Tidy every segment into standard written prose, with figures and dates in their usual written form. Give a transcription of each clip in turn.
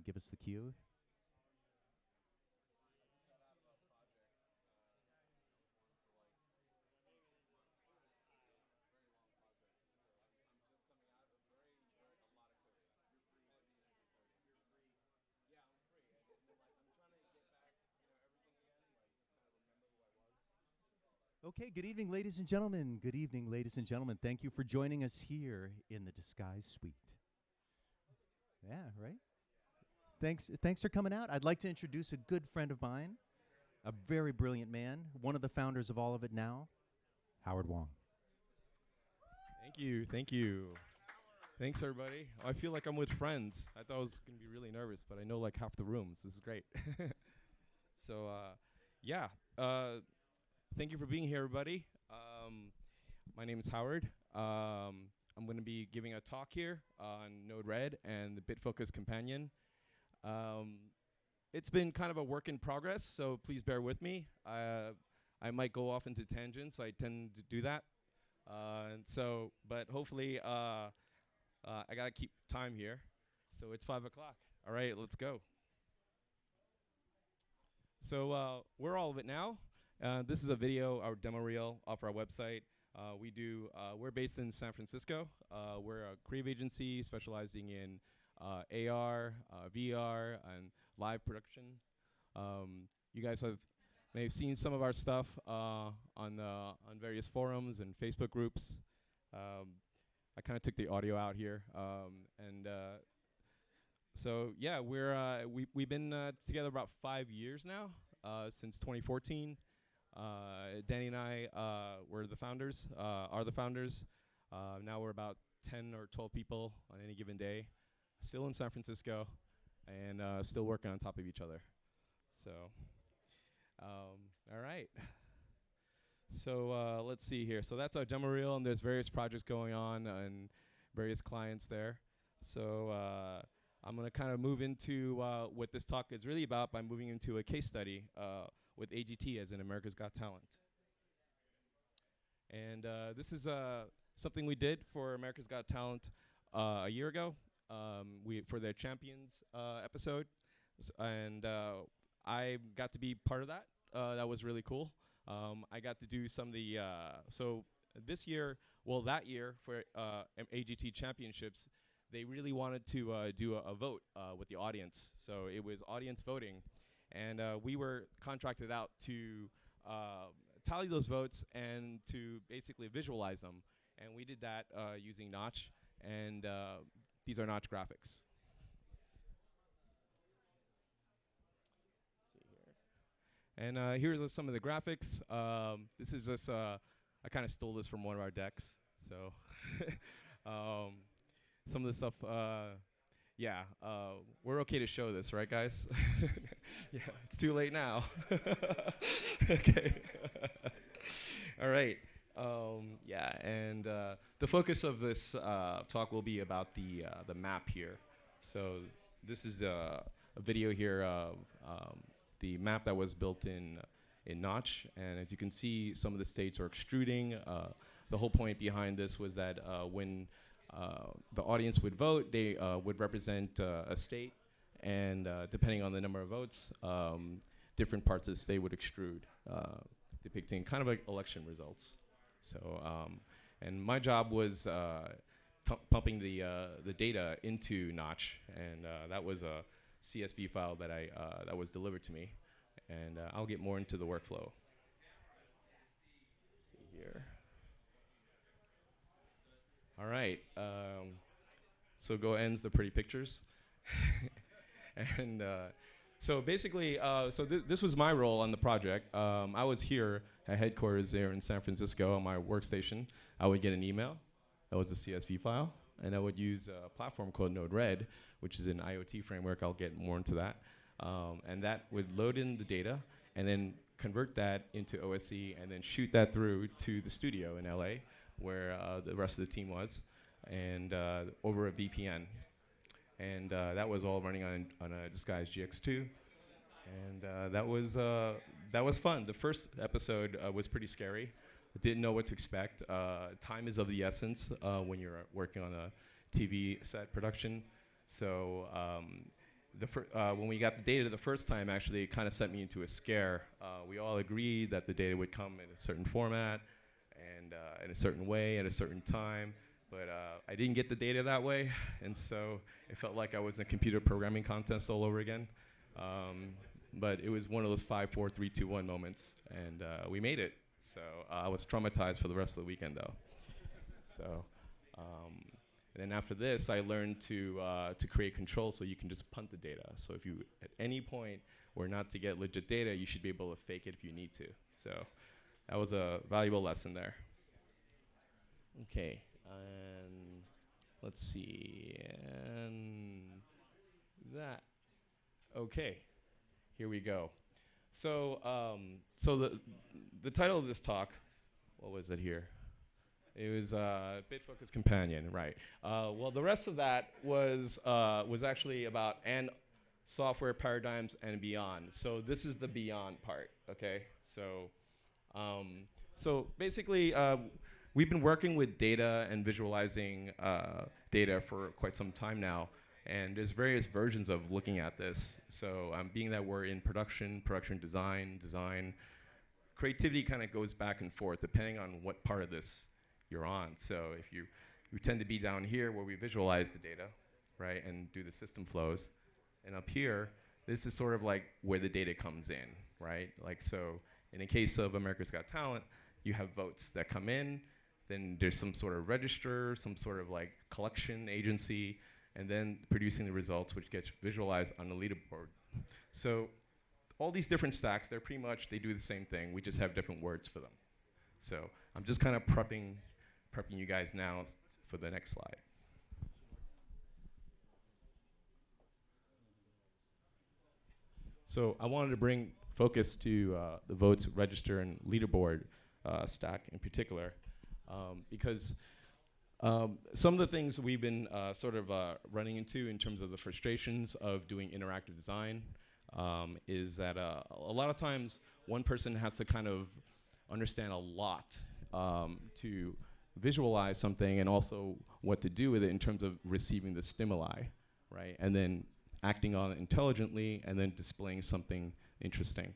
give us the cue? Okay, good evening, ladies and gentlemen. Good evening, ladies and gentlemen. Thank you for joining us here in the Disguise Suite. Yeah, right? Thanks for coming out. I'd like to introduce a good friend of mine, a very brilliant man, one of the founders of all of it now, Howard Wong. Thank you. Thank you. Thanks, everybody. I feel like I'm with friends. I thought I was going to be really nervous, but I know like half the rooms. This is great. So, yeah. Thank you for being here, everybody. My name is Howard. I'm going to be giving a talk here on Node-RED and the BitFocus companion. It's been kind of a work in progress, so please bear with me. I might go off into tangents. I tend to do that. But hopefully, I got to keep time here. So it's 5 o'clock. All right, let's go. So we're all of it now. This is a video, our demo reel off our website. We're based in San Francisco. We're a creative agency specializing in AR, VR, and live production. You guys may have seen some of our stuff on various forums and Facebook groups. I kind of took the audio out here, so yeah, we've been together about 5 years now, since 2014. Danny and I are the founders. Now we're about 10 or 12 people on any given day, still in San Francisco, and still working on top of each other. So, all right. So let's see here. So that's our demo reel, and there's various projects going on and various clients there. So I'm going to kind of move into what this talk is really about by moving into a case study with AGT, as in America's Got Talent. And this is something we did for America's Got Talent a year ago for their Champions episode. And I got to be part of that. That was really cool. I got to do some of the, so this year, that year for AGT Championships, they really wanted to do a vote with the audience. So it was audience voting. And we were contracted out to tally those votes and to basically visualize them. And we did that using Notch. And these are Notch graphics. And here's some of the graphics. This is just, I kind of stole this from one of our decks. So some of the stuff, yeah, we're okay to show this, right, guys? Yeah, it's too late now. Okay. All right. Yeah, and the focus of this talk will be about the map here. So this is a video here of the map that was built in Notch, and as you can see, some of the states are extruding. The whole point behind this was that when the audience would vote, they would represent a state, and depending on the number of votes, different parts of the state would extrude, depicting kind of like election results. So, and my job was pumping the data into Notch, and that was a CSV file that that was delivered to me, and I'll get more into the workflow. Let's see here. All right. So go ends the pretty pictures, and so basically, this was my role on the project. I was here at headquarters there in San Francisco on my workstation. I would get an email. That was a CSV file, and I would use a platform called Node-RED, which is an IoT framework. I'll get more into that. And that would load in the data and then convert that into OSC and then shoot that through to the studio in LA, where the rest of the team was, and over a VPN. And that was all running on a Disguise GX2. And that was fun. The first episode was pretty scary. I didn't know what to expect. Time is of the essence when you're working on a TV set production. So when we got the data the first time, actually, it kind of sent me into a scare. We all agreed that the data would come in a certain format and in a certain way at a certain time, but I didn't get the data that way, and so it felt like I was in a computer programming contest all over again. But it was one of those 5, 4, 3, 2, 1 moments, and we made it. So I was traumatized for the rest of the weekend, though. So. And then after this, I learned to create control so you can just punt the data. So if you, at any point, were not to get legit data, you should be able to fake it if you need to. So that was a valuable lesson there. Okay, and let's see, and that. Okay, here we go. So the title of this talk, what was it here? It was Bitfocus Companion, right? Well, the rest of that was actually about and software paradigms and beyond. So this is the beyond part, okay? So basically, we've been working with data and visualizing data for quite some time now, and there's various versions of looking at this. So being that we're in production design, creativity kind of goes back and forth depending on what part of this you're on. So if you tend to be down here where we visualize the data, right, and do the system flows, and up here, this is sort of like where the data comes in, right? Like, so in the case of America's Got Talent, you have votes that come in, then there's some sort of register, some sort of like collection agency, and then producing the results, which gets visualized on the leaderboard. So all these different stacks, they do the same thing, we just have different words for them. So I'm just kind of prepping you guys now for the next slide. So I wanted to bring focus to the votes, register, and leaderboard stack in particular, because some of the things we've been sort of running into in terms of the frustrations of doing interactive design is that a lot of times one person has to kind of understand a lot to visualize something and also what to do with it in terms of receiving the stimuli, right? And then acting on it intelligently and then displaying something interesting.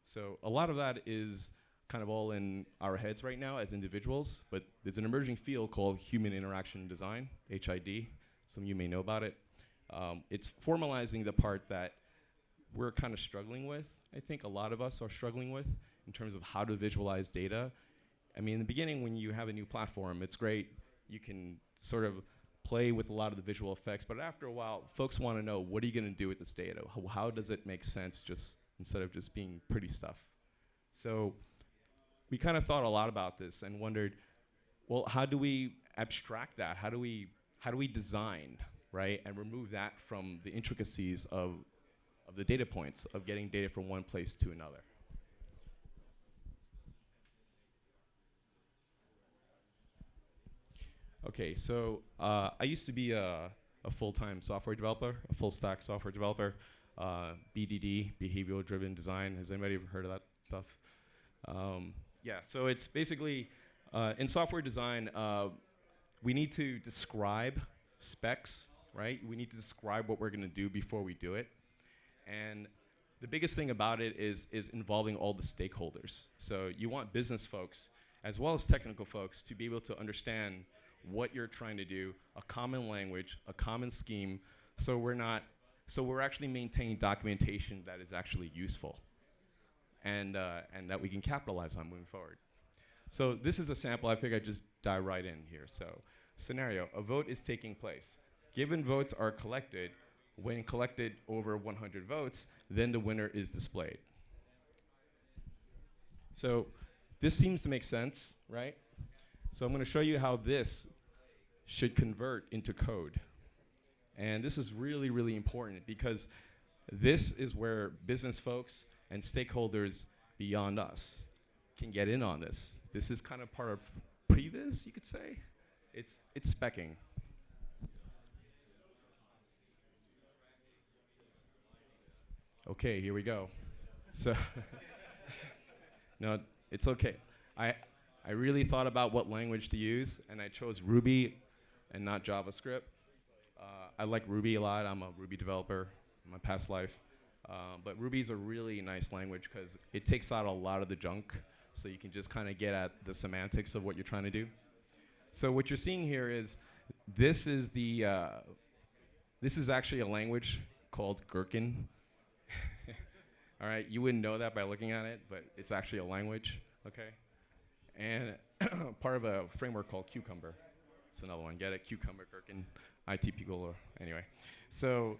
So a lot of that is kind of all in our heads right now as individuals, but there's an emerging field called human interaction design, HID. Some of you may know about it. It's formalizing the part that we're kind of struggling with. I think a lot of us are struggling with in terms of how to visualize data. I mean, in the beginning, when you have a new platform, it's great. You can sort of play with a lot of the visual effects, but after a while, folks want to know, what are you going to do with this data? How does it make sense just instead of just being pretty stuff? So we kind of thought a lot about this and wondered, well, how do we abstract that? How do we design, right, and remove that from the intricacies of the data points, of getting data from one place to another? Okay, so I used to be a full-time software developer, a full-stack software developer, BDD, behavioral driven design. Has anybody ever heard of that stuff? Yeah, so it's basically, in software design, we need to describe specs, right? We need to describe what we're gonna do before we do it. And the biggest thing about it is involving all the stakeholders. So you want business folks, as well as technical folks, to be able to understand what you're trying to do, a common language, a common scheme, so we're actually maintaining documentation that is actually useful and that we can capitalize on moving forward. So this is a sample. I figure I'd just dive right in here. So scenario, a vote is taking place. Given votes are collected, when collected over 100 votes, then the winner is displayed. So this seems to make sense, right? So I'm going to show you how this should convert into code. And this is really, really important because this is where business folks and stakeholders beyond us can get in on this. This is kind of part of previs, you could say. It's speccing. Okay, here we go. So, no, it's okay. I really thought about what language to use, and I chose Ruby and not JavaScript. I like Ruby a lot. I'm a Ruby developer. in my past life. But Ruby is a really nice language because it takes out a lot of the junk, so you can just kind of get at the semantics of what you're trying to do. So what you're seeing here is this is the this is actually a language called Gherkin. All right, you wouldn't know that by looking at it, but it's actually a language, okay? And part of a framework called Cucumber. It's another one. Get it? Cucumber, Gherkin, IT people. Anyway, so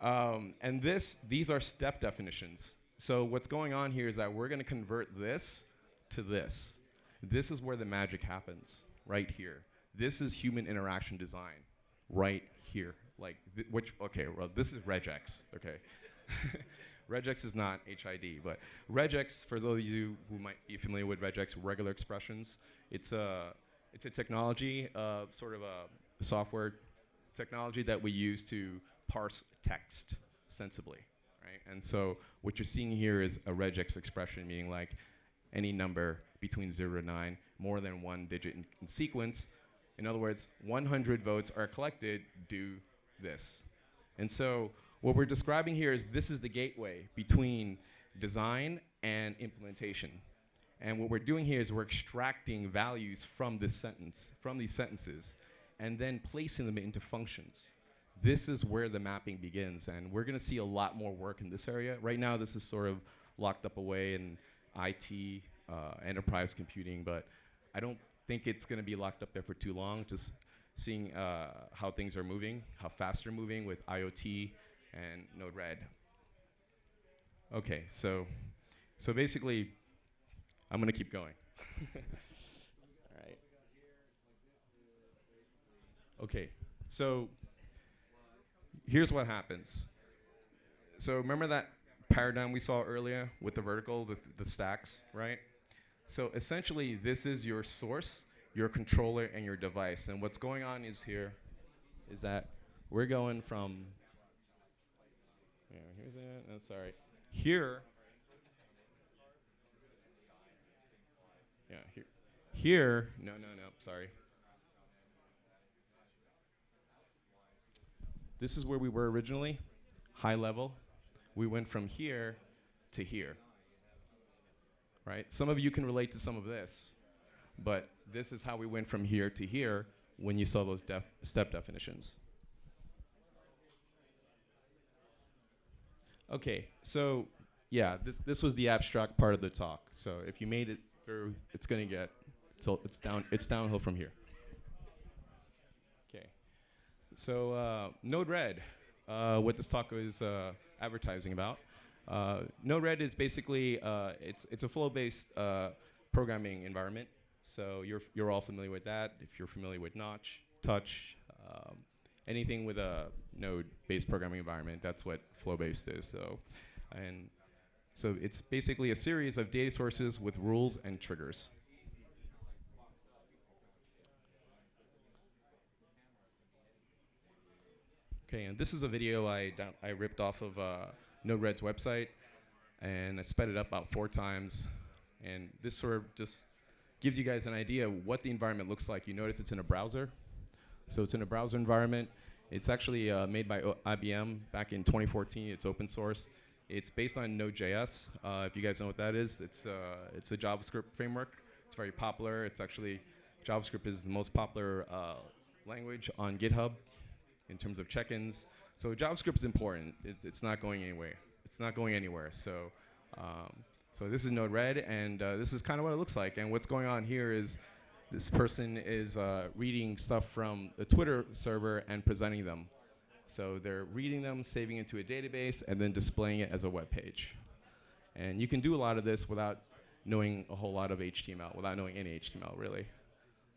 and these are step definitions. So what's going on here is that we're going to convert this to this. This is where the magic happens, right here. This is human interaction design, right here. Like, okay, well, this is regex, okay? Regex is not HID, but regex, for those of you who might be familiar with regex, regular expressions, it's a technology, sort of a software technology that we use to parse text sensibly, right? And so what you're seeing here is a regex expression, meaning like any number between 0 to 9, more than one digit in sequence. In other words, 100 votes are collected, do this. And so what we're describing here is this is the gateway between design and implementation. And what we're doing here is we're extracting values from this sentence, from these sentences, and then placing them into functions. This is where the mapping begins, and we're going to see a lot more work in this area. Right now, this is sort of locked up away in IT, enterprise computing, but I don't think it's going to be locked up there for too long, just seeing how things are moving, how fast they're moving with IoT and Node-RED. Okay, so basically, I'm going to keep going. All right. Okay, so here's what happens. So remember that paradigm we saw earlier with the vertical, the stacks, right? So essentially, this is your source, your controller, and your device. And what's going on is that we're going from, here's that, no, sorry. Here, no, sorry. This is where we were originally, high level. We went from here to here, right? Some of you can relate to some of this, but this is how we went from here to here when you saw those step definitions. Okay, so yeah, this was the abstract part of the talk. So if you made it through, it's gonna get, it's downhill from here. Okay, so Node-RED, what this talk is advertising about. Node-RED is basically it's a flow-based programming environment. So you're all familiar with that. If you're familiar with Notch, Touch, anything with a node-based programming environment, that's what flow-based is. So it's basically a series of data sources with rules and triggers. Okay, and this is a video I ripped off of Node-RED's website, and I sped it up about 4 times. And this sort of just gives you guys an idea of what the environment looks like. You notice it's in a browser. So it's in a browser environment. It's actually made by IBM back in 2014. It's open source. It's based on Node.js. If you guys know what that is, it's a JavaScript framework. It's very popular. It's actually, JavaScript is the most popular language on GitHub in terms of check-ins. So JavaScript is important. It's not going anywhere. It's not going anywhere. So this is Node-RED, and this is kind of what it looks like. And what's going on here is this person is reading stuff from the Twitter server and presenting them. So they're reading them, saving it to a database, and then displaying it as a web page. And you can do a lot of this without knowing a whole lot of HTML, without knowing any HTML, really.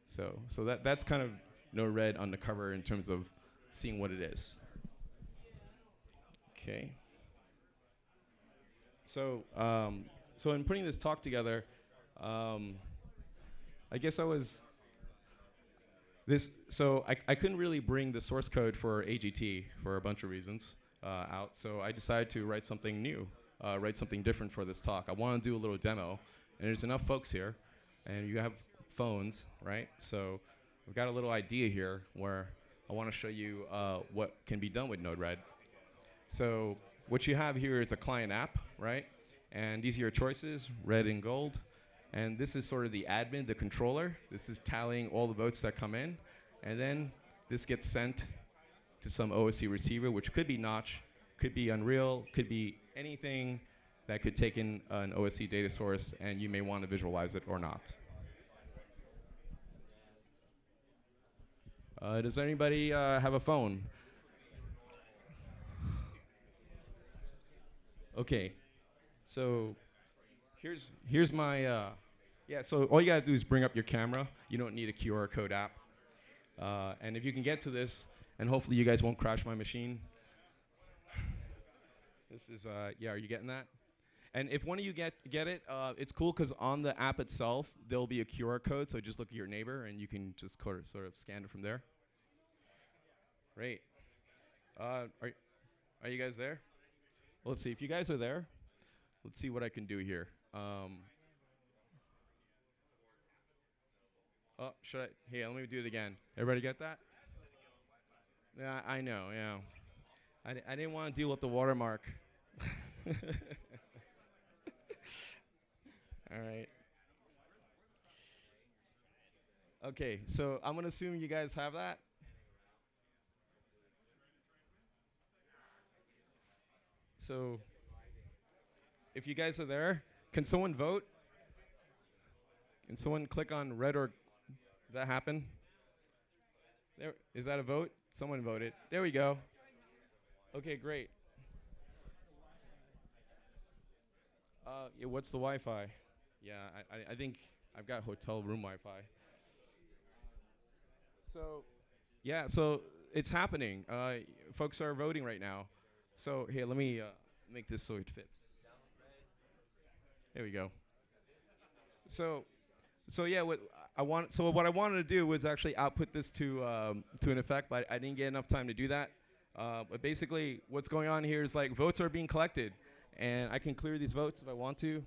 So that's kind of Node-RED on the cover in terms of seeing what it is. Okay. So in putting this talk together, I guess I couldn't really bring the source code for AGT for a bunch of reasons out, so I decided to write something new, write something different for this talk. I want to do a little demo, and there's enough folks here, and you have phones, right? So we've got a little idea here where I want to show you what can be done with Node-RED. So what you have here is a client app, right? And these are your choices, red and gold. And this is sort of the admin, the controller. This is tallying all the votes that come in. And then this gets sent to some OSC receiver, which could be Notch, could be Unreal, could be anything that could take in an OSC data source, and you may want to visualize it or not. Does anybody have a phone? Okay, so here's my yeah. So all you gotta do is bring up your camera. You don't need a QR code app, and if you can get to this, and hopefully you guys won't crash my machine. This is yeah. Are you getting that? And if one of you get it, it's cool because on the app itself there'll be a QR code. So just look at your neighbor, and you can just sort of scan it from there. Great. Are you guys there? Well, let's see. If you guys are there, let's see what I can do here. Oh, should I? Hey, let me do it again. Everybody get that? Yeah, I know. Yeah, I didn't want to deal with the watermark. All right. Okay, so I'm gonna assume you guys have that. So, if you guys are there, can someone vote? Can someone click on red or that happen? There, is that a vote? Someone voted. There we go. Okay, great. Yeah, what's the Wi-Fi? Yeah, I think I've got hotel room Wi-Fi. So, yeah, so it's happening. Folks are voting right now. So here, let me make this so it fits. There we go. So, so yeah, what I wanted to do was actually output this to an effect, but I didn't get enough time to do that. But basically, what's going on here is like votes are being collected, and I can clear these votes if I want to.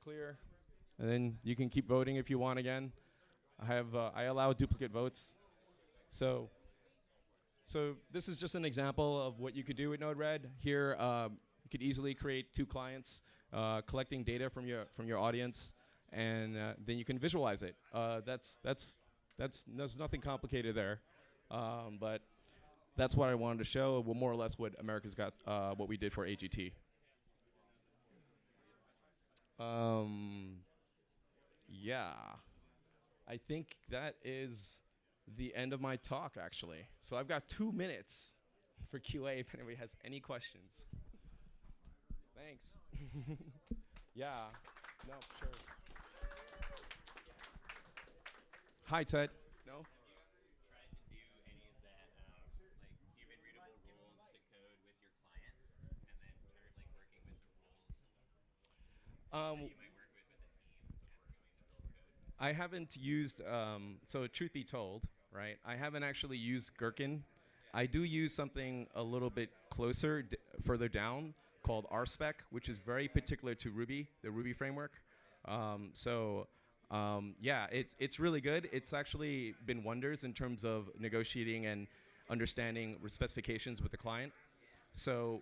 Clear, and then you can keep voting if you want again. I allow duplicate votes. So this is just an example of what you could do with Node-RED. Here, you could easily create two clients, collecting data from your audience, and then you can visualize it. There's nothing complicated there, but that's what I wanted to show. Well, more or less what America's Got, what we did for AGT. Yeah, I think that is the end of my talk, actually. So I've got 2 minutes for QA if anybody has any questions. Thanks. Yeah, no, sure. Hi, Ted. No? Um, I haven't used, so truth be told, right, I haven't actually used Gherkin. I do use something a little bit closer, further down, called RSpec, which is very particular to Ruby, the Ruby framework. Yeah, it's really good. It's actually been wonders in terms of negotiating and understanding specifications with the client. So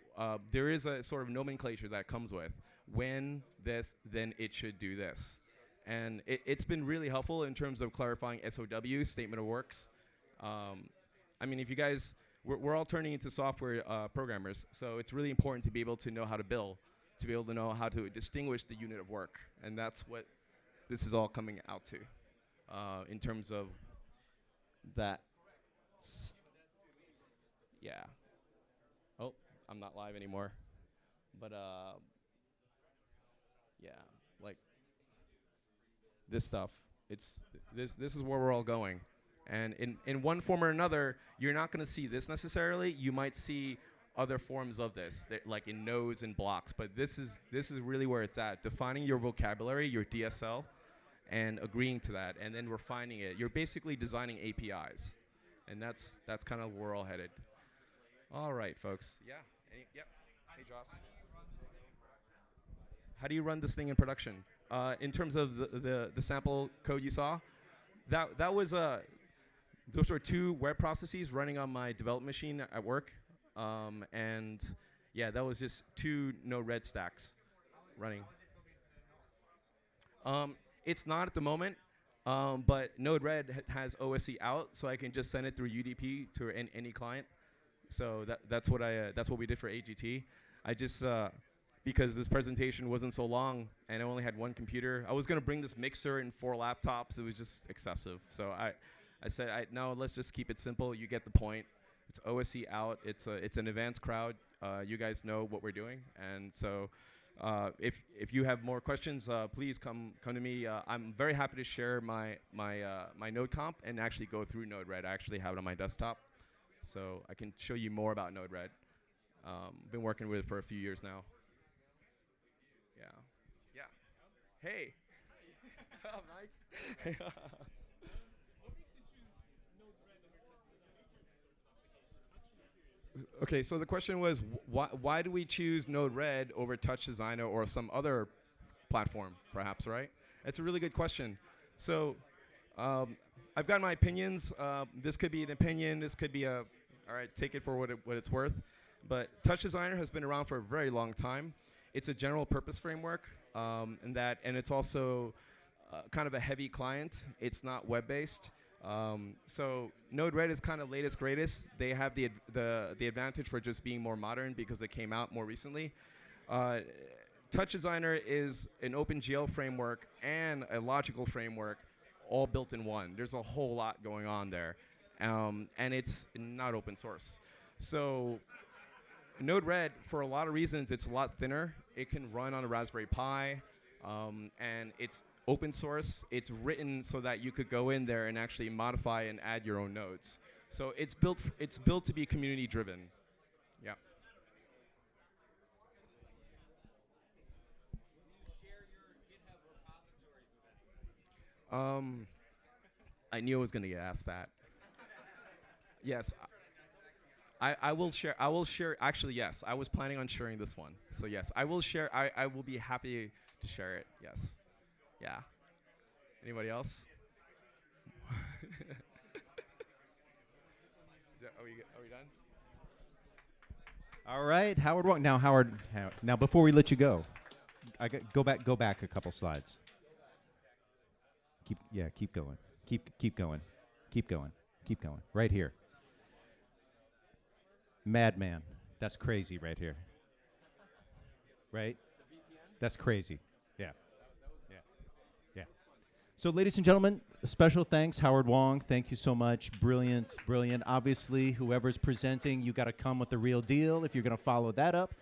there is a sort of nomenclature that comes with when this, then it should do this. And it's been really helpful in terms of clarifying SOW, statement of works. I mean, if you guys, we're all turning into software programmers, so it's really important to be able to know how to bill, to be able to know how to distinguish the unit of work. And that's what this is all coming out to in terms of that. Yeah. Oh, I'm not live anymore. But yeah, like this stuff. It's this is where we're all going. And in one form or another, you're not going to see this necessarily. You might see other forms of this, like in nodes and blocks. But this is really where it's at. Defining your vocabulary, your DSL, and agreeing to that, and then refining it. You're basically designing APIs, and that's kind of where we're all headed. All right, folks. Yeah. Yep. Hey, Joss. How do you run this thing in production? In terms of the sample code you saw, that was those were two web processes running on my development machine at work. And yeah, that was just two Node-RED stacks running. Um, it's not at the moment, but Node-RED has OSC out, so I can just send it through UDP to any client. So that's what we did for AGT. I just because this presentation wasn't so long and I only had one computer. I was gonna bring this mixer and 4 laptops. It was just excessive. So I said no, let's just keep it simple. You get the point. It's OSC out. It's an advanced crowd. You guys know what we're doing, and so if you have more questions, please come to me. I'm very happy to share my Node comp and actually go through Node-RED. I actually have it on my desktop, so I can show you more about Node-RED. Been working with it for a few years now. Yeah. Yeah. Hey. What's up, Mike? Okay, so the question was why do we choose Node-RED over Touch Designer or some other platform, perhaps, right? It's a really good question. So um, I've got my opinions. This could be an opinion. This could be all right, take it for what it's worth. But Touch Designer has been around for a very long time. It's a general purpose framework, and it's also kind of a heavy client. It's not web-based. So Node-RED is kind of latest greatest. They have the advantage for just being more modern because they came out more recently. Uh, Touch Designer is an OpenGL framework and a logical framework all built in one. There's a whole lot going on there. And it's not open source. So Node-RED, for a lot of reasons, it's a lot thinner. It can run on a Raspberry Pi, and it's open source. It's written so that you could go in there and actually modify and add your own nodes. So it's built to be community driven. Yeah. Um, I knew I was going to get asked that. Yes, I will share. I will share. Actually, yes, I was planning on sharing this one. So yes, I will share. I will be happy to share it. Yes. Yeah. Anybody else? Are we done? All right, Howard Wong. Now, Howard. Now, before we let you go, go back a couple slides. Keep going. Keep going. Keep going. Keep going. Right here. Madman. That's crazy right here. Right? That's crazy. Yeah. Yeah. Yeah. So, ladies and gentlemen, a special thanks, Howard Wong. Thank you so much. Brilliant, brilliant. Obviously, whoever's presenting, you got to come with the real deal if you're going to follow that up.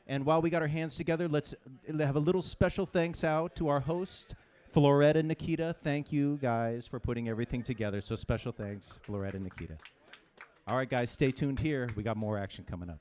And while we got our hands together, let's have a little special thanks out to our host, Floretta and Nikita. Thank you, guys, for putting everything together. So special thanks, Floretta and Nikita. All right, guys, stay tuned here. We got more action coming up.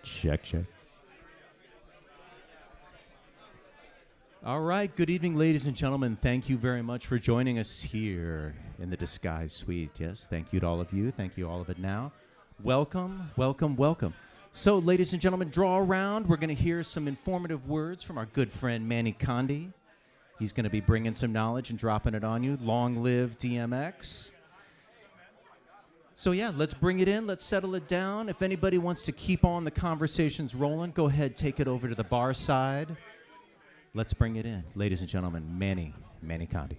Check, check. All right. Good evening, ladies and gentlemen. Thank you very much for joining us here in the Disguise Suite. Yes, thank you to all of you. Thank you all of it now. Welcome, welcome, welcome. So, ladies and gentlemen, draw around. We're going to hear some informative words from our good friend Manny Condi. He's going to be bringing some knowledge and dropping it on you. Long live DMX. So yeah, let's bring it in. Let's settle it down. If anybody wants to keep on the conversations rolling, go ahead, take it over to the bar side. Let's bring it in. Ladies and gentlemen, Manny Condi.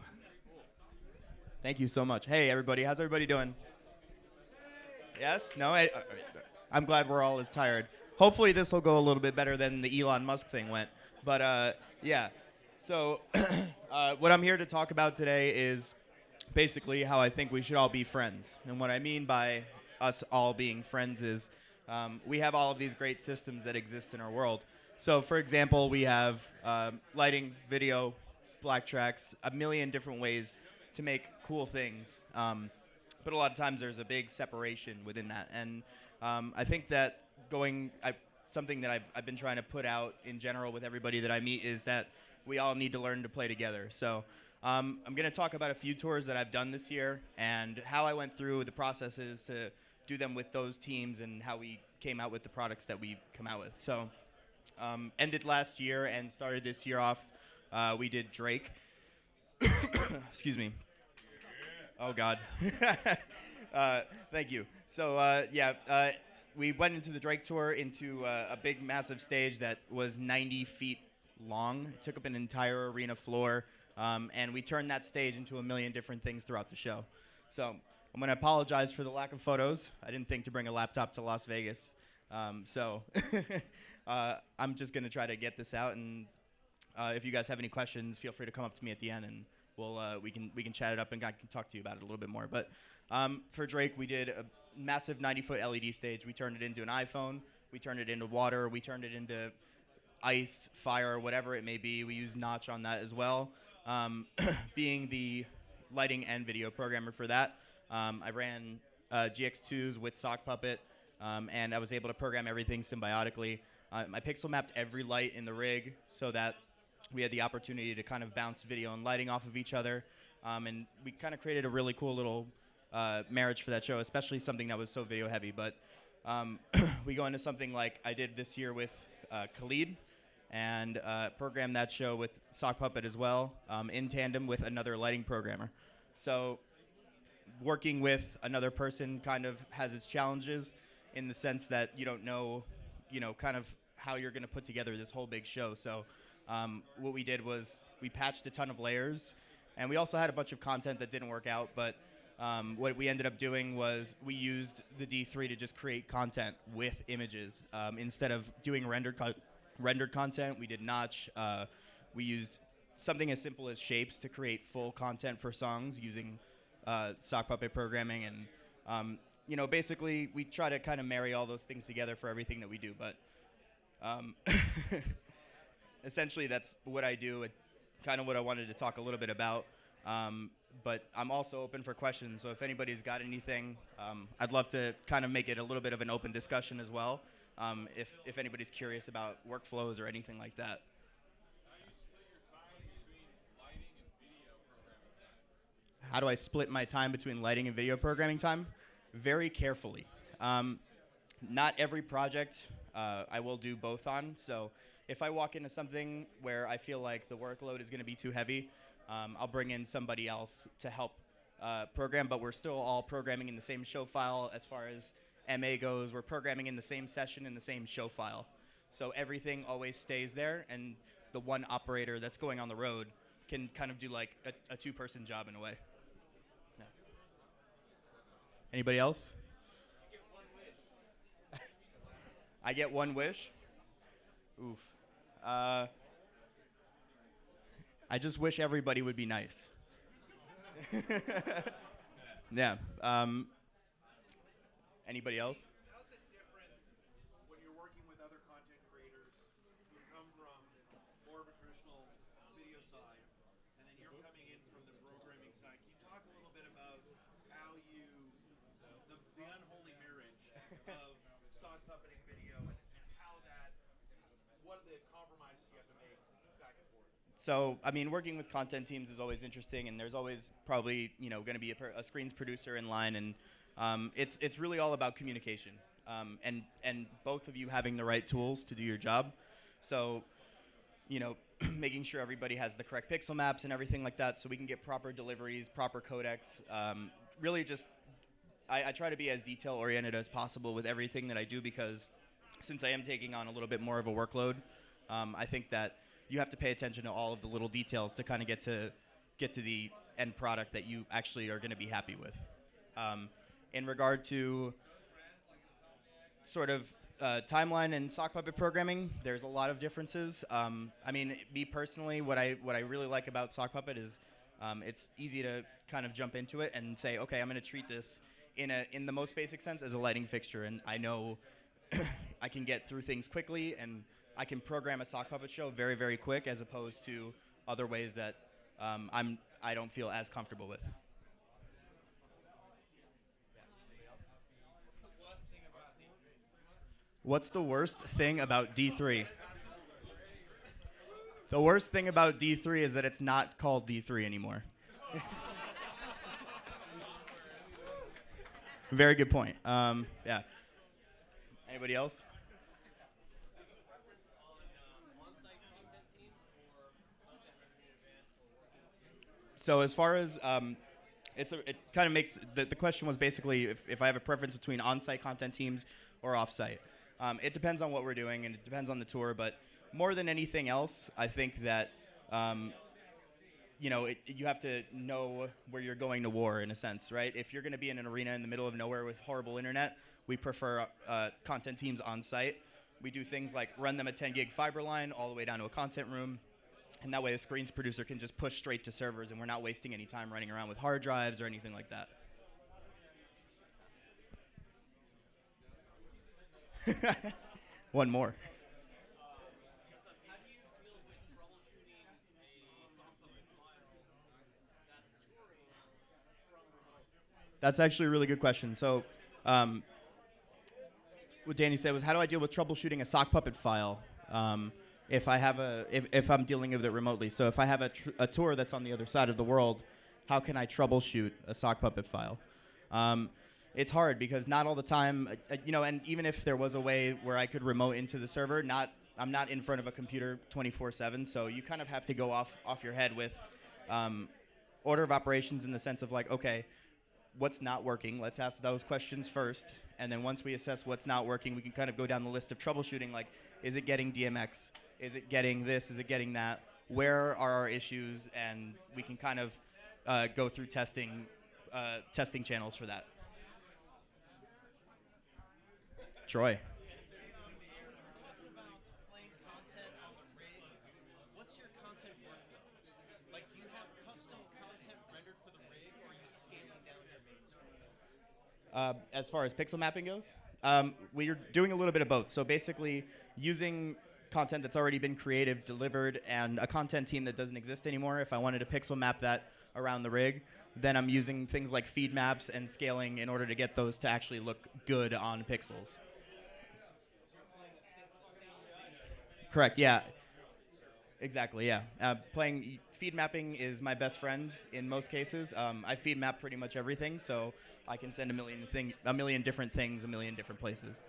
Thank you so much. Hey, everybody. How's everybody doing? Yes? No? I'm glad we're all as tired. Hopefully this will go a little bit better than the Elon Musk thing went. But, yeah. So what I'm here to talk about today is basically how I think we should all be friends. And what I mean by us all being friends is we have all of these great systems that exist in our world. So, for example, we have lighting, video, black tracks, a million different ways to make cool things. But a lot of times there's a big separation within that. And I think that something that I've been trying to put out in general with everybody that I meet is that we all need to learn to play together. So I'm going to talk about a few tours that I've done this year and how I went through the processes to do them with those teams and how we came out with the products that we come out with. So ended last year and started this year off. We did Drake. Excuse me. Oh, God. Thank you. So, we went into the Drake tour into a big, massive stage that was 90 feet long. It took up an entire arena floor. And we turned that stage into a million different things throughout the show. So I'm going to apologize for the lack of photos. I didn't think to bring a laptop to Las Vegas. I'm just going to try to get this out. And if you guys have any questions, feel free to come up to me at the end, and we can chat it up, and I can talk to you about it a little bit more. But for Drake, we did a massive 90-foot LED stage. We turned it into an iPhone. We turned it into water. We turned it into ice, fire, whatever it may be. We used Notch on that as well. Being the lighting and video programmer for that, I ran GX2s with Sock Puppet, and I was able to program everything symbiotically. I pixel mapped every light in the rig so that we had the opportunity to kind of bounce video and lighting off of each other, and we kind of created a really cool little marriage for that show, especially something that was so video heavy. But we go into something like I did this year with Khalid, and programmed that show with Sock Puppet as well, in tandem with another lighting programmer. So working with another person kind of has its challenges in the sense that you don't know, kind of how you're going to put together this whole big show. So what we did was we patched a ton of layers, and we also had a bunch of content that didn't work out, but what we ended up doing was we used the D3 to just create content with images. Instead of doing rendered content, we did Notch. We used something as simple as shapes to create full content for songs using Sock Puppet programming. And, basically we try to kind of marry all those things together for everything that we do. But essentially that's what I do and kind of what I wanted to talk a little bit about. But I'm also open for questions. So if anybody's got anything, I'd love to kind of make it a little bit of an open discussion as well. If anybody's curious about workflows or anything like that. How do I split my time between lighting and video programming time? Very carefully. Not every project I will do both on. So if I walk into something where I feel like the workload is going to be too heavy, I'll bring in somebody else to help program, but we're still all programming in the same show file as far as MA goes. We're programming in the same session in the same show file. So everything always stays there, and the one operator that's going on the road can kind of do like a two-person job in a way. Yeah. Anybody else? I get one wish? Oof. I just wish everybody would be nice. Yeah. Anybody else? How's it different when you're working with other content creators who come from more of a traditional video side, and then you're coming in from the programming side? Can you talk a little bit about how the unholy marriage of sock puppeting video and So, I mean, working with content teams is always interesting, and there's always probably, going to be a screens producer in line, and it's really all about communication, and both of you having the right tools to do your job. So, making sure everybody has the correct pixel maps and everything like that, so we can get proper deliveries, proper codecs. Really, just I try to be as detail oriented as possible with everything that I do, because since I am taking on a little bit more of a workload, I think that you have to pay attention to all of the little details to kind of get to the end product that you actually are going to be happy with. In regard to sort of timeline and sock puppet programming, there's a lot of differences. I mean, me personally, what I really like about sock puppet is it's easy to kind of jump into it and say, okay, I'm going to treat this in the most basic sense as a lighting fixture, and I know I can get through things quickly, and I can program a sock puppet show very, very quick, as opposed to other ways that I don't feel as comfortable with. What's the worst thing about D3? The worst thing about D3 is that it's not called D3 anymore. Very good point. Yeah. Anybody else? So as far as it kind of makes the question was basically if I have a preference between on-site content teams or off-site. It depends on what we're doing, and it depends on the tour, but more than anything else, I think that you have to know where you're going to war, in a sense, right? If you're going to be in an arena in the middle of nowhere with horrible internet, we prefer content teams on site. We do things like run them a 10 gig fiber line all the way down to a content room, and that way a screens producer can just push straight to servers, and we're not wasting any time running around with hard drives or anything like that. One more. That's actually a really good question. So, what Danny said was, how do I deal with troubleshooting a sock puppet file if I'm dealing with it remotely? So, if I have a tour that's on the other side of the world, how can I troubleshoot a sock puppet file? It's hard because not all the time, and even if there was a way where I could remote into the server, I'm not in front of a computer 24/7. So you kind of have to go off your head with order of operations, in the sense of like, okay, what's not working? Let's ask those questions first, and then once we assess what's not working, we can kind of go down the list of troubleshooting. Like, is it getting DMX? Is it getting this? Is it getting that? Where are our issues? And we can kind of go through testing channels for that. Troy. Talking about playing content on the rig, what's your content workflow? Like, do you have custom content rendered for the rig, or are you scaling down your main server? As far as pixel mapping goes, we're doing a little bit of both. So basically, using content that's already been created, delivered, and a content team that doesn't exist anymore. If I wanted to pixel map that around the rig, then I'm using things like feed maps and scaling in order to get those to actually look good on pixels. Correct, yeah. Exactly, yeah. Playing feed mapping is my best friend in most cases. I feed map pretty much everything, so I can send a million different things, a million different places,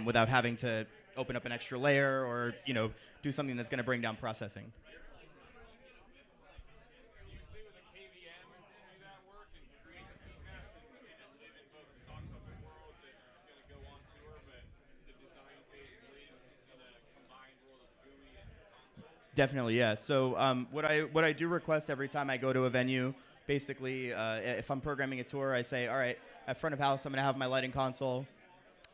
without having to open up an extra layer or do something that's going to bring down processing. Definitely, yeah. So what I do request every time I go to a venue, basically, if I'm programming a tour, I say, all right, at front of house, I'm going to have my lighting console,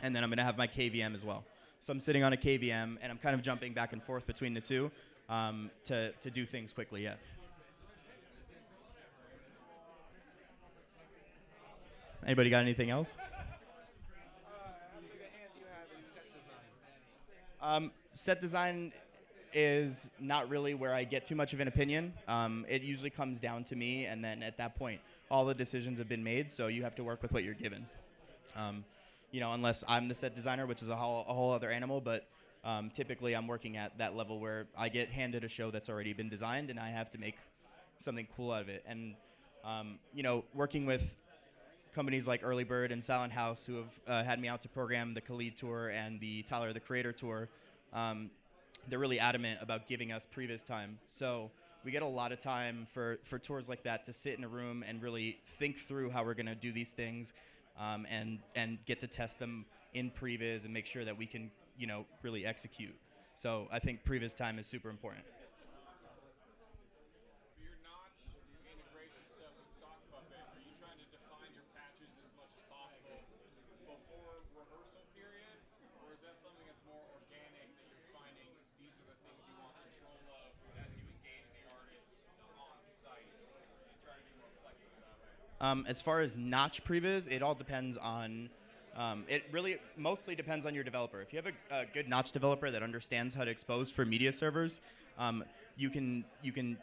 and then I'm going to have my KVM as well. So I'm sitting on a KVM, and I'm kind of jumping back and forth between the two to do things quickly, yeah. Anybody got anything else? How big a hand do you have in set design? Set design is not really where I get too much of an opinion. It usually comes down to me, and then at that point, all the decisions have been made, so you have to work with what you're given. Unless I'm the set designer, which is a whole other animal, but Typically, I'm working at that level where I get handed a show that's already been designed, and I have to make something cool out of it. And working with companies like Early Bird and Silent House, who have had me out to program the Khalid tour and the Tyler the Creator tour, they're really adamant about giving us previs time. So we get a lot of time for tours like that to sit in a room and really think through how we're going to do these things, and get to test them in previs and make sure that we can really execute. So I think previs time is super important. For your notch integration stuff with Sock Puppet, are you trying to define your patches as much as possible before rehearsal period, or is that something that's more organic that you're finding these are the things you want control of as you engage the artist on site and try to be more flexible that way? As far as notch previs, it all depends on. It really mostly depends on your developer. If you have a good notch developer that understands how to expose for media servers, you can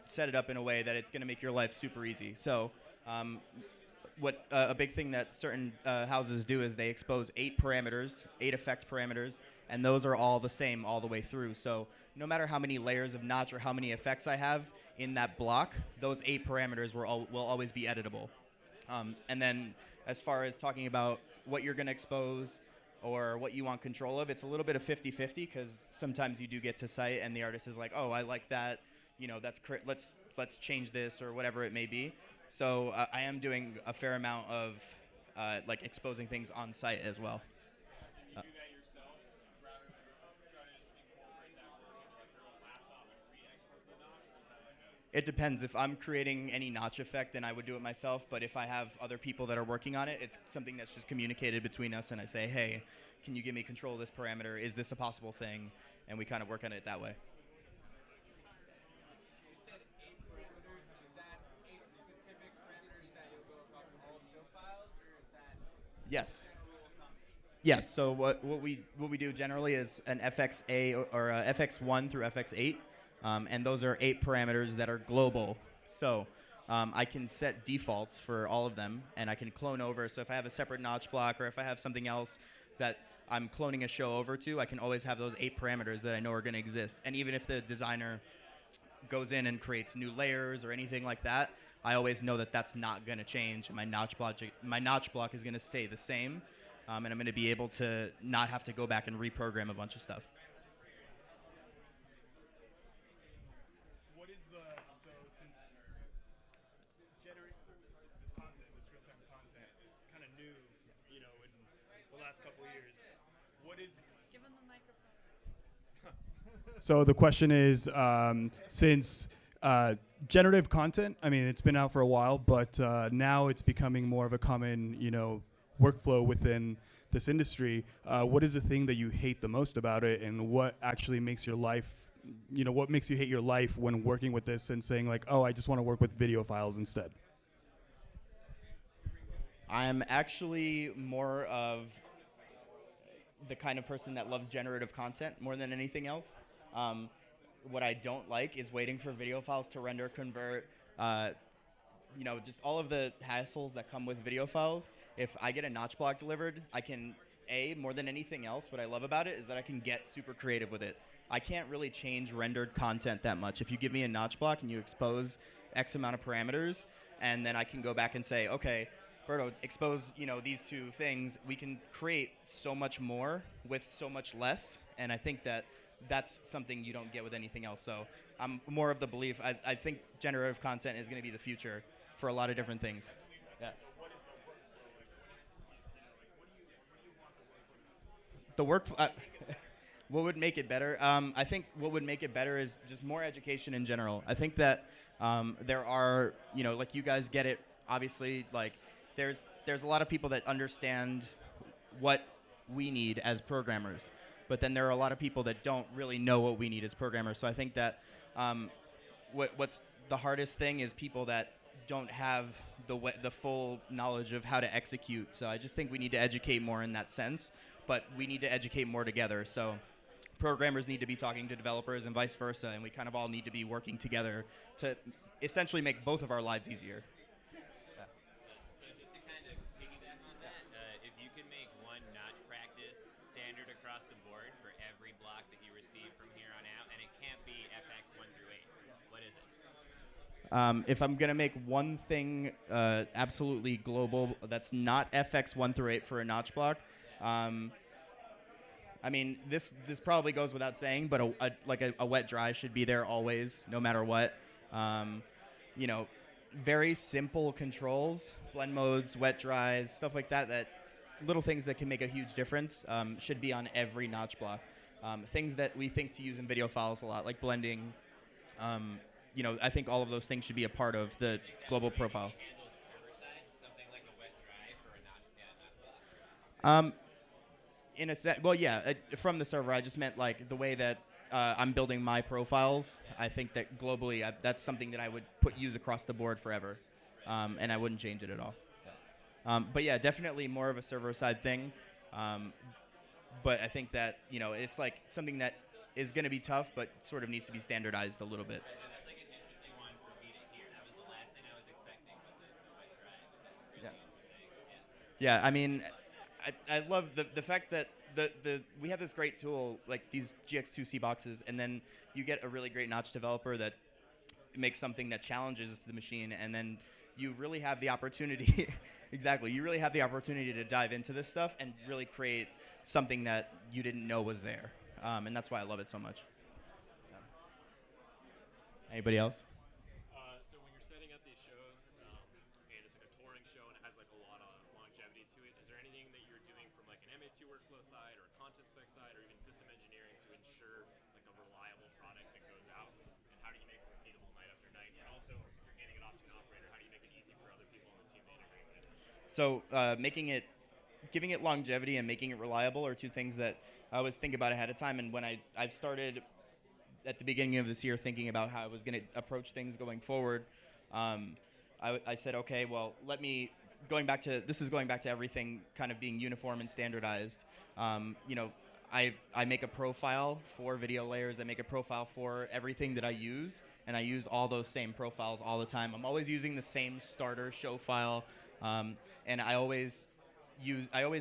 set it up in a way that it's going to make your life super easy. So, what a big thing that certain houses do is they expose 8 parameters, 8 effect parameters, and those are all the same all the way through. So no matter how many layers of notch or how many effects I have in that block, those 8 parameters will always be editable. And then as far as talking about what you're going to expose or what you want control of, it's a little bit of 50-50 because sometimes you do get to site and the artist is like, oh, I like that, that's let's change this or whatever it may be. So I am doing a fair amount of exposing things on site as well. Do you do that yourself rather than try to just incorporate that work into like your own laptop and re-export the notch? Or is that like a It depends. If I'm creating any notch effect, then I would do it myself. But if I have other people that are working on it, it's something that's just communicated between us. And I say, hey, can you give me control of this parameter? Is this a possible thing? And we kind of work on it that way. You said 8 parameters. Is that 8 specific parameters that you'll go across all show files, or is that Yes. general rule of thumb 8? Yeah. So what we do generally is an FXA or FX1 through FX8, and those are 8 parameters that are global. So I can set defaults for all of them, and I can clone over. So if I have a separate notch block, or if I have something else that I'm cloning a show over to, I can always have those 8 parameters that I know are going to exist. And even if the designer goes in and creates new layers or anything like that, I always know that that's not going to change. And my notch block is going to stay the same, and I'm going to be able to not have to go back and reprogram a bunch of stuff. What is since generating this content, this real-time content, is kind of new, in the last couple of years, what is... Give him the microphone. So the question is, since generative content, I mean, it's been out for a while, but now it's becoming more of a common, workflow within this industry. What is the thing that you hate the most about it, and what actually makes your life, what makes you hate your life when working with this and saying like, oh, I just want to work with video files instead? I'm actually more of the kind of person that loves generative content more than anything else. What I don't like is waiting for video files to render, convert, just all of the hassles that come with video files. If I get a notch block delivered, I can, more than anything else, what I love about it is that I can get super creative with it. I can't really change rendered content that much. If you give me a notch block and you expose X amount of parameters, and then I can go back and say, okay, Berto, expose, these 2 things, we can create so much more with so much less. And I think that that's something you don't get with anything else. So I'm more of the belief, I think generative content is going to be the future for a lot of different things. Yeah. The work, what would make it better? I think what would make it better is just more education in general. I think that there are, like you guys get it, obviously, like there's a lot of people that understand what we need as programmers, but then there are a lot of people that don't really know what we need as programmers. So I think that what's the hardest thing is people that don't have the full knowledge of how to execute. So I just think we need to educate more in that sense, but we need to educate more together. So programmers need to be talking to developers and vice versa, and we kind of all need to be working together to essentially make both of our lives easier. So just to kind of piggyback on that, if you could make one notch practice standard across the board for every block that you If I'm gonna make one thing absolutely global that's not FX 1 through 8 for a notch block, I mean this probably goes without saying, but a wet dry should be there always, no matter what. You know, very simple controls, blend modes, wet dries, stuff like that. That little things that can make a huge difference should be on every notch block. Things that we think to use in video files a lot, like blending. You know, I think all of those things should be a part of the global profile. Handle server side, something like a wet dry for a notch block. In a set, well, yeah, from the server, I just meant like the way that I'm building my profiles. I think that globally, that's something that I would use across the board forever, and I wouldn't change it at all. But yeah, definitely more of a server side thing. But I think that it's like something that is going to be tough, but sort of needs to be standardized a little bit. That's like an interesting one for me to hear. That was the last thing I was expecting was a wet dry. That's really Yeah. interesting. Yeah, I mean, I love the fact that we have this great tool like these GX2C boxes, and then you get a really great notch developer that makes something that challenges the machine, and then you really have the opportunity exactly, you really have the opportunity to dive into this stuff and really create something that you didn't know was there, and that's why I love it so much. Yeah. Anybody else? So when you're setting up these shows, and it's like a touring show and it has like a lot of longevity to it, is there anything that you're doing from like an MA2 workflow side or a content spec side or even system engineering to ensure like a reliable product that goes out? And how do you make it repeatable night after night? And also, if you're handing it off to an operator, how do you make it easy for other people on the team to integrate with it? So giving it longevity and making it reliable are two things that I always think about ahead of time. And when I've started at the beginning of this year thinking about how I was going to approach things going forward, I said, okay, well, going back to everything kind of being uniform and standardized. I make a profile for video layers. I make a profile for everything that I use, and I use all those same profiles all the time. I'm always using the same starter show file, and I always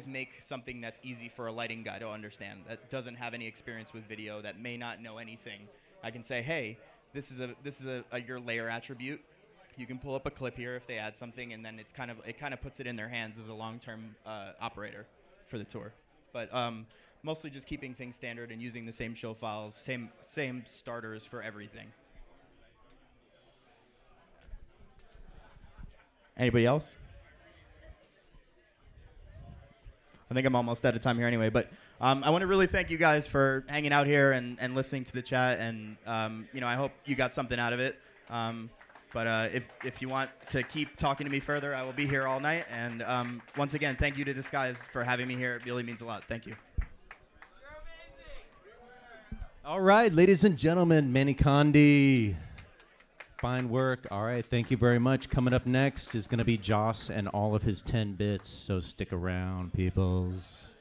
make something that's easy for a lighting guy to understand that doesn't have any experience with video, that may not know anything. I can say, hey, this is your layer attribute. You can pull up a clip here if they add something, and then it kind of puts it in their hands as a long-term operator for the tour. But mostly just keeping things standard and using the same show files, same starters for everything. Anybody else? I think I'm almost out of time here anyway, but I want to really thank you guys for hanging out here and listening to the chat, and I hope you got something out of it. But if you want to keep talking to me further, I will be here all night. And once again, thank you to Disguise for having me here. It really means a lot. Thank you. All right, ladies and gentlemen, Manny Condi. Fine work. All right, thank you very much. Coming up next is going to be Joss and all of his 10 bits, so stick around, peoples.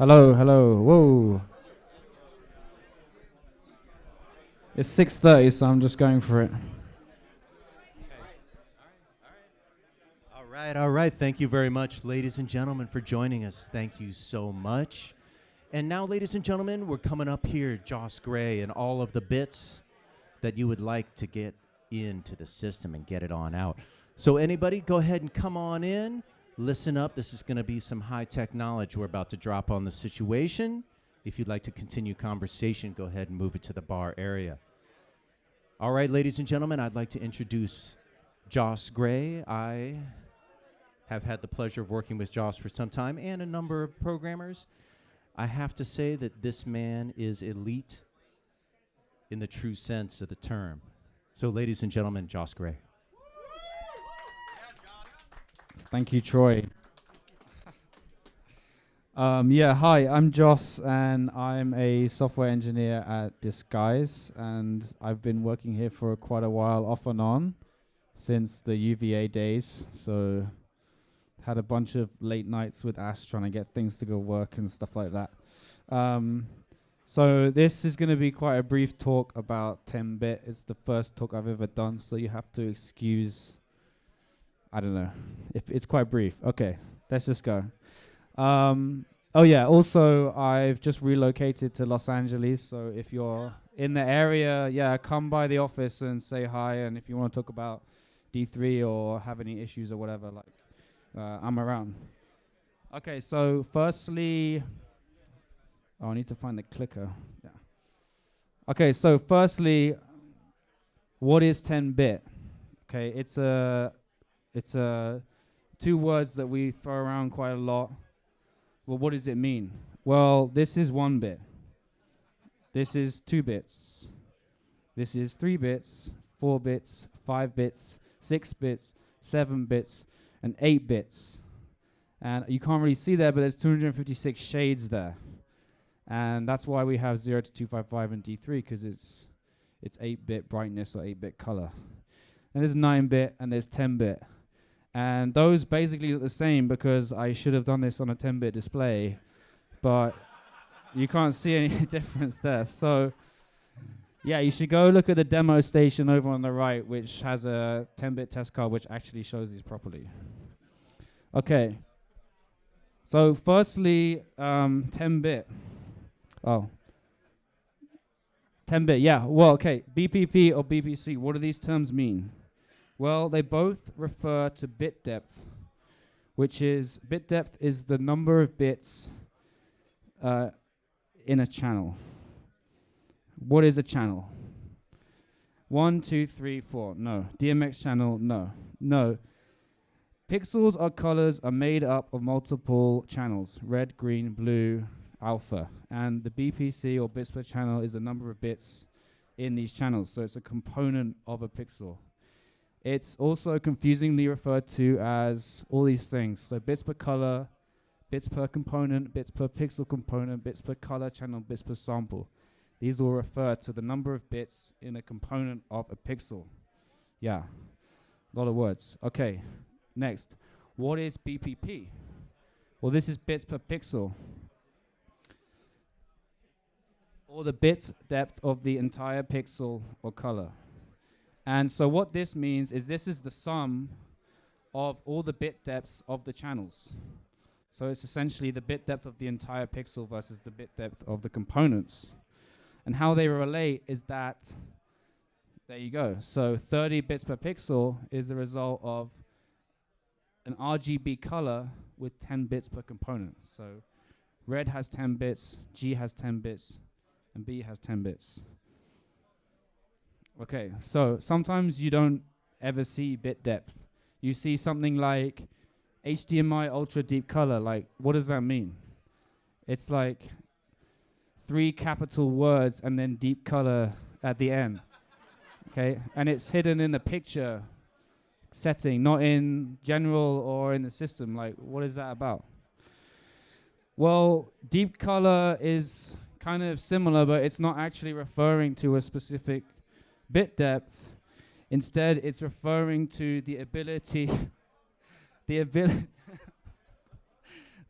Hello, hello. Whoa. It's 6:30, so I'm just going for it. All right. Thank you very much, ladies and gentlemen, for joining us. Thank you so much. And now, ladies and gentlemen, we're coming up here, Joss Gray, and all of the bits that you would like to get into the system and get it on out. So anybody, go ahead and come on in. Listen up. This is going to be some high-tech knowledge we're about to drop on the situation. If you'd like to continue conversation, go ahead and move it to the bar area. All right, ladies and gentlemen, I'd like to introduce Joss Gray. I have had the pleasure of working with Joss for some time and a number of programmers. I have to say that this man is elite in the true sense of the term. So, ladies and gentlemen, Joss Gray. Thank you, Troy. Hi, I'm Joss, and I'm a software engineer at Disguise, and I've been working here for quite a while, off and on, since the UVA days. So, had a bunch of late nights with Ash trying to get things to go work and stuff like that. So this is going to be quite a brief talk about 10-bit. It's the first talk I've ever done, so you have to excuse, I don't know, if it's quite brief. Okay, let's just go. Also, I've just relocated to Los Angeles, so if you're in the area, come by the office and say hi, and if you want to talk about D3 or have any issues or whatever, I'm around. Okay, so firstly, I need to find the clicker. Yeah. Okay, so firstly, what is 10-bit? Okay, it's two words that we throw around quite a lot. Well, what does it mean? Well, this is 1 bit. This is 2 bits. This is 3 bits, 4 bits, 5 bits, 6 bits, 7 bits, and 8 bits. And you can't really see there, but there's 256 shades there. And that's why we have 0 to 255 and D3, because it's 8-bit brightness or 8-bit color. And there's 9-bit and there's 10-bit. And those basically look the same, because I should have done this on a 10-bit display, but you can't see any difference there. So yeah, you should go look at the demo station over on the right, which has a 10-bit test card which actually shows these properly. Okay. So firstly, 10-bit. Oh. 10-bit, yeah. Well, okay. BPP or BPC, what do these terms mean? Well, they both refer to bit depth, which is, bit depth is the number of bits in a channel. What is a channel? 1, 2, 3, 4. No. DMX channel? No. No. Pixels or colors are made up of multiple channels. Red, green, blue, alpha. And the BPC or bits per channel is the number of bits in these channels. So it's a component of a pixel. It's also confusingly referred to as all these things. So bits per color, bits per component, bits per pixel component, bits per color channel, bits per sample. These all refer to the number of bits in a component of a pixel. Yeah, a lot of words. Okay, next. What is BPP? Well, this is bits per pixel, or the bits depth of the entire pixel or color. And so what this means is this is the sum of all the bit depths of the channels. So it's essentially the bit depth of the entire pixel versus the bit depth of the components. And how they relate is that, there you go. So 30 bits per pixel is the result of an RGB color with 10 bits per component. So red has 10 bits, G has 10 bits, and B has 10 bits. Okay, so sometimes you don't ever see bit depth. You see something like HDMI ultra deep color. Like, what does that mean? It's like 3 capital words and then deep color at the end. Okay, and it's hidden in the picture setting, not in general or in the system. Like, what is that about? Well, deep color is kind of similar, but it's not actually referring to a specific bit depth. Instead, it's referring to the ability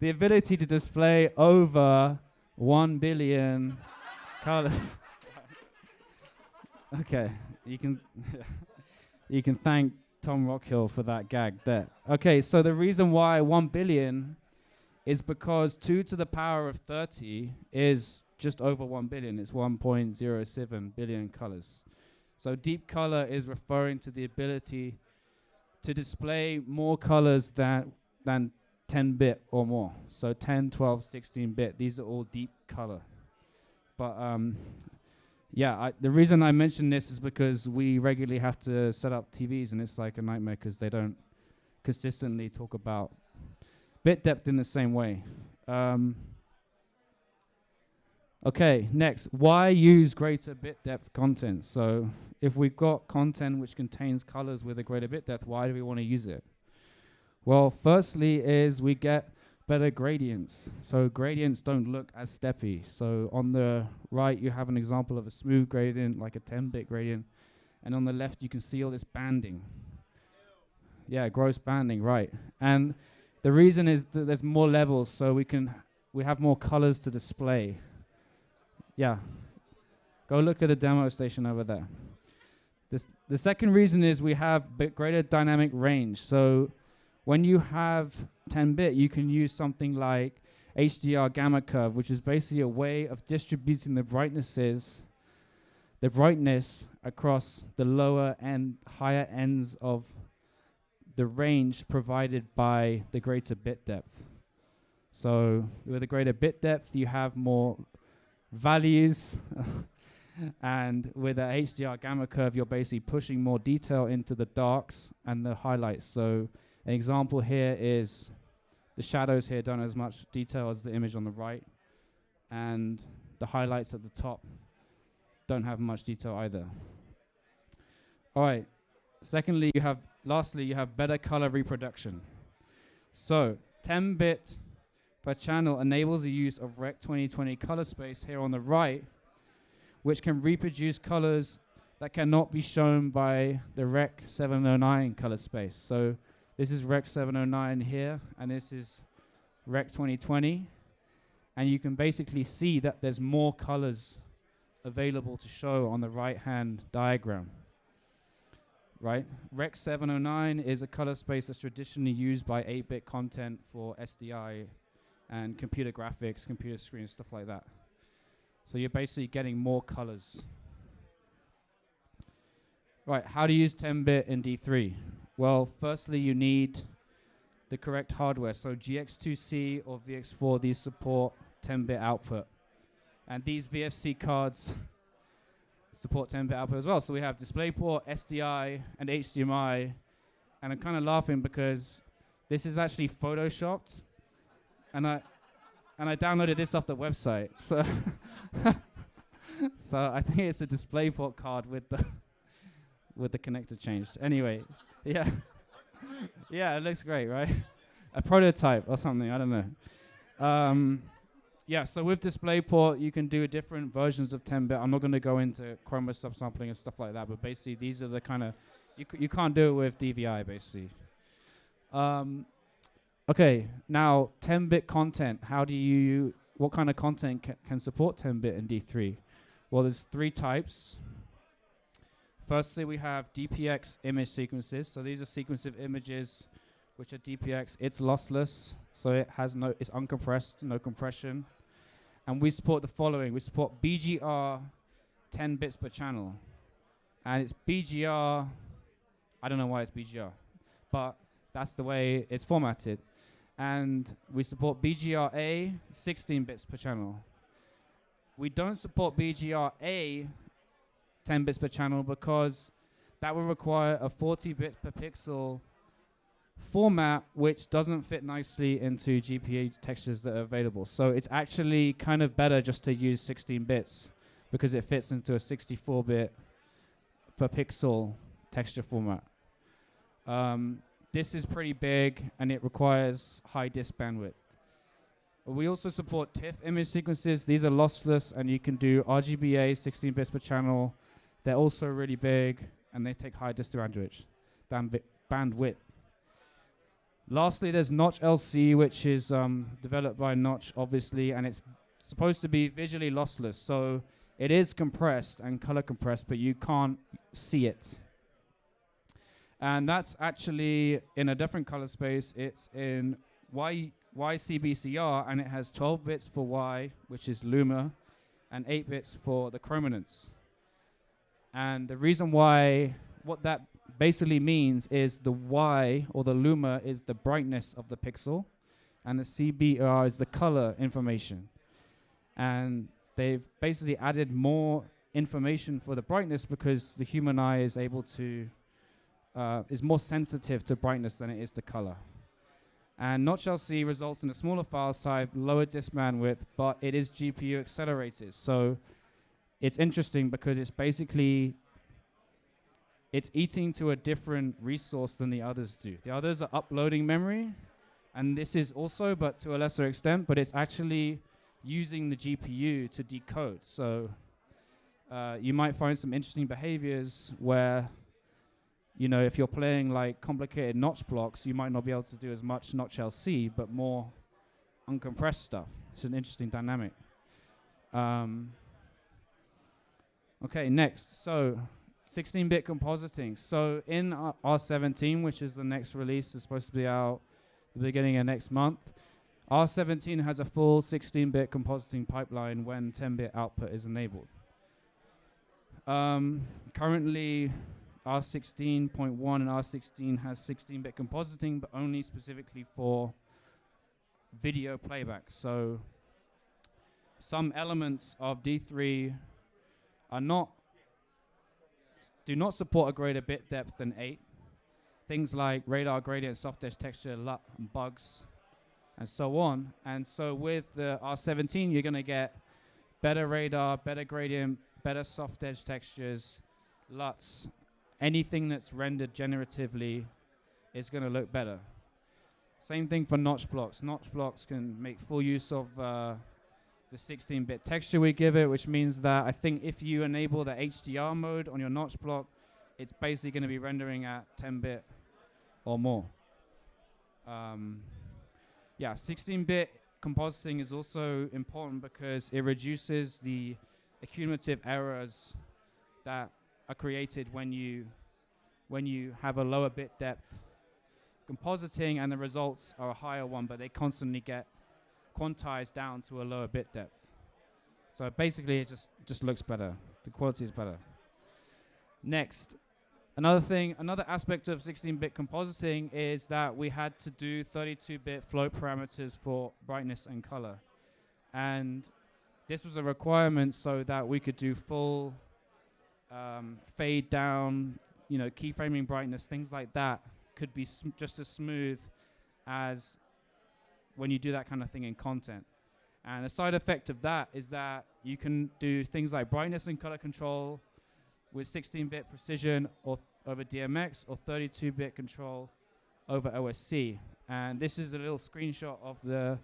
the ability to display over 1 billion colors. Okay, you can you can thank Tom Rockhill for that gag there. Okay, so the reason why 1 billion is because 2 to the power of 30 is just over 1 billion. It's 1.07 billion colors. So deep color is referring to the ability to display more colors than 10-bit or more. So 10, 12, 16-bit, these are all deep color. But yeah, the reason I mention this is because we regularly have to set up TVs, and it's like a nightmare because they don't consistently talk about bit depth in the same way. Okay, next, why use greater bit depth content? So if we've got content which contains colors with a greater bit depth, why do we want to use it? Well, firstly is we get better gradients. So gradients don't look as steppy. So on the right, you have an example of a smooth gradient, like a 10-bit gradient. And on the left, you can see all this banding. Yeah, gross banding, right. And the reason is that there's more levels, so we have more colors to display. Yeah, go look at the demo station over there. The second reason is we have greater dynamic range. So when you have 10-bit, you can use something like HDR gamma curve, which is basically a way of distributing the brightness across the lower and higher ends of the range provided by the greater bit depth. So with a greater bit depth, you have more values. And with a HDR gamma curve, you're basically pushing more detail into the darks and the highlights. So an example here is the shadows here don't have as much detail as the image on the right, and the highlights at the top don't have much detail either. All right. Lastly, you have better color reproduction. So 10-bit per channel enables the use of Rec 2020 color space here on the right, which can reproduce colors that cannot be shown by the Rec 709 color space. So this is Rec 709 here, and this is Rec 2020. And you can basically see that there's more colors available to show on the right-hand diagram. Right? Rec 709 is a color space that's traditionally used by 8-bit content for SDI and computer graphics, computer screens, stuff like that. So you're basically getting more colors. Right, how to use 10-bit in D3? Well, firstly, you need the correct hardware. So GX2C or VX4, these support 10-bit output. And these VFC cards support 10-bit output as well. So we have DisplayPort, SDI, and HDMI. And I'm kind of laughing because this is actually photoshopped. And I downloaded this off the website. So so I think it's a DisplayPort card with the connector changed. Anyway, yeah. Yeah, it looks great, right? A prototype or something, I don't know. Yeah, so with DisplayPort, you can do different versions of 10-bit. I'm not going to go into chroma subsampling and stuff like that, but basically these are the kind of, you can't do it with DVI, basically. Okay, now 10-bit content. What kind of content can support 10-bit in D3? Well, there's 3 types. Firstly, we have DPX image sequences. So these are sequence of images which are DPX. It's lossless, so it's uncompressed, no compression. And we support the following. We support BGR 10 bits per channel. And it's BGR, I don't know why it's BGR, but that's the way it's formatted. And we support BGRA 16 bits per channel. We don't support BGRA 10 bits per channel because that will require a 40 bits per pixel format, which doesn't fit nicely into GPU textures that are available. So it's actually kind of better just to use 16 bits because it fits into a 64-bit per pixel texture format. This is pretty big and it requires high disk bandwidth. We also support TIFF image sequences. These are lossless and you can do RGBA 16 bits per channel. They're also really big and they take high disk bandwidth. Lastly, there's Notch LC, which is developed by Notch, obviously, and it's supposed to be visually lossless. So it is compressed and color compressed, but you can't see it. And that's actually in a different color space. It's in YCBCR, and it has 12 bits for Y, which is Luma, and 8 bits for the chrominance. And the reason why, what that basically means is the Y, or the Luma, is the brightness of the pixel, and the CBR is the color information. And they've basically added more information for the brightness because the human eye is able to, is more sensitive to brightness than it is to color. And Notch LC results in a smaller file size, lower disk bandwidth, but it is GPU accelerated. So it's interesting because it's basically, it's eating to a different resource than the others do. The others are uploading memory, and this is also, but to a lesser extent, but it's actually using the GPU to decode. So you might find some interesting behaviors where, you know, if you're playing like complicated notch blocks, you might not be able to do as much Notch LC, but more uncompressed stuff. It's an interesting dynamic. Okay, next. So 16-bit compositing. So in R17, which is the next release, is supposed to be out the beginning of next month, R17 has a full 16-bit compositing pipeline when 10-bit output is enabled. Currently, R16.1 and R16 has 16-bit compositing, but only specifically for video playback. So some elements of D3 are do not support a greater bit depth than 8. Things like radar gradient, soft edge texture, LUT, and bugs, and so on. And so with the R17, you're going to get better radar, better gradient, better soft edge textures, LUTs. Anything that's rendered generatively is going to look better. Same thing for notch blocks. Notch blocks can make full use of the 16-bit texture we give it, which means that I think if you enable the HDR mode on your notch block, it's basically going to be rendering at 10-bit or more. Yeah, 16-bit compositing is also important because it reduces the accumulative errors that are created when you have a lower bit depth compositing and the results are a higher one, but they constantly get quantized down to a lower bit depth. So basically it just looks better. The quality is better. Next, another aspect of 16-bit compositing is that we had to do 32-bit float parameters for brightness and color. And this was a requirement so that we could do full fade down, you know, keyframing brightness, things like that could be just as smooth as when you do that kind of thing in content. And a side effect of that is that you can do things like brightness and color control with 16-bit precision or over DMX, or 32-bit control over OSC. And this is a little screenshot of the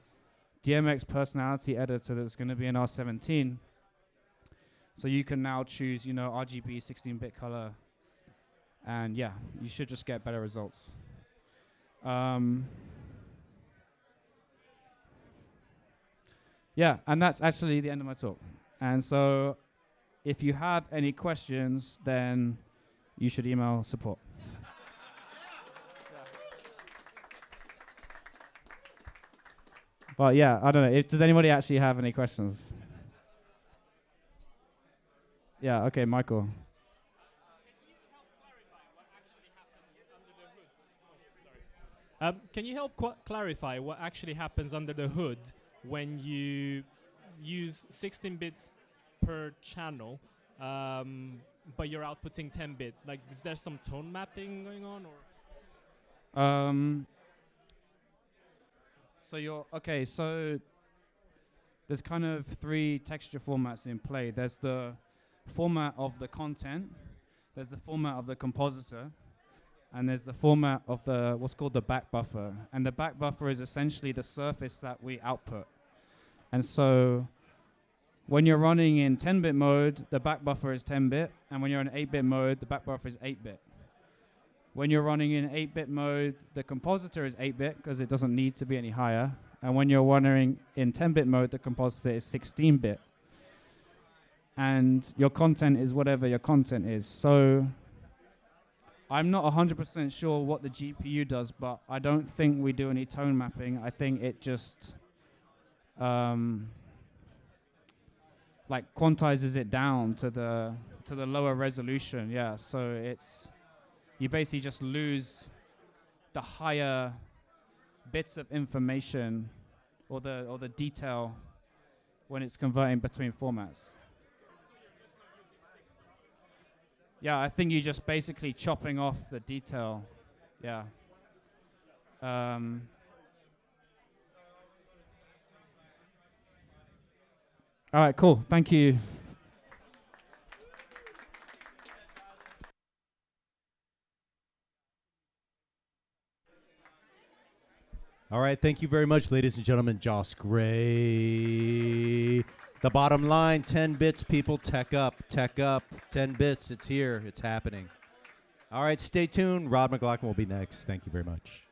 DMX personality editor that's going to be in R17. So you can now choose, you know, RGB 16-bit color, and yeah, you should just get better results. Yeah, and that's actually the end of my talk. And so if you have any questions, then you should email support. But yeah, I don't know. Does anybody actually have any questions? Yeah, okay, Michael. Can you help clarify what actually happens under the hood when you use 16 bits per channel, but you're outputting 10-bit? Like, is there some tone mapping going on, or? So there's kind of 3 texture formats in play. There's the format of the content, there's the format of the compositor, and there's the format of the what's called the back buffer. And the back buffer is essentially the surface that we output. And so when you're running in 10-bit mode, the back buffer is 10-bit, and when you're in 8-bit mode, the back buffer is 8-bit. When you're running in 8-bit mode, the compositor is 8-bit because it doesn't need to be any higher. And when you're running in 10-bit mode, the compositor is 16-bit. And your content is whatever your content is. So I'm not 100% sure what the GPU does, but I don't think we do any tone mapping. I think it just like quantizes it down to the lower resolution. Yeah, so it's you basically just lose the higher bits of information or the detail when it's converting between formats. Yeah, I think you're just basically chopping off the detail. Yeah. All right, cool. Thank you. All right, thank you very much, ladies and gentlemen. Joss Gray. The bottom line, 10 bits, people. Tech up, 10 bits. It's here. It's happening. All right, stay tuned. Rod McLaughlin will be next. Thank you very much.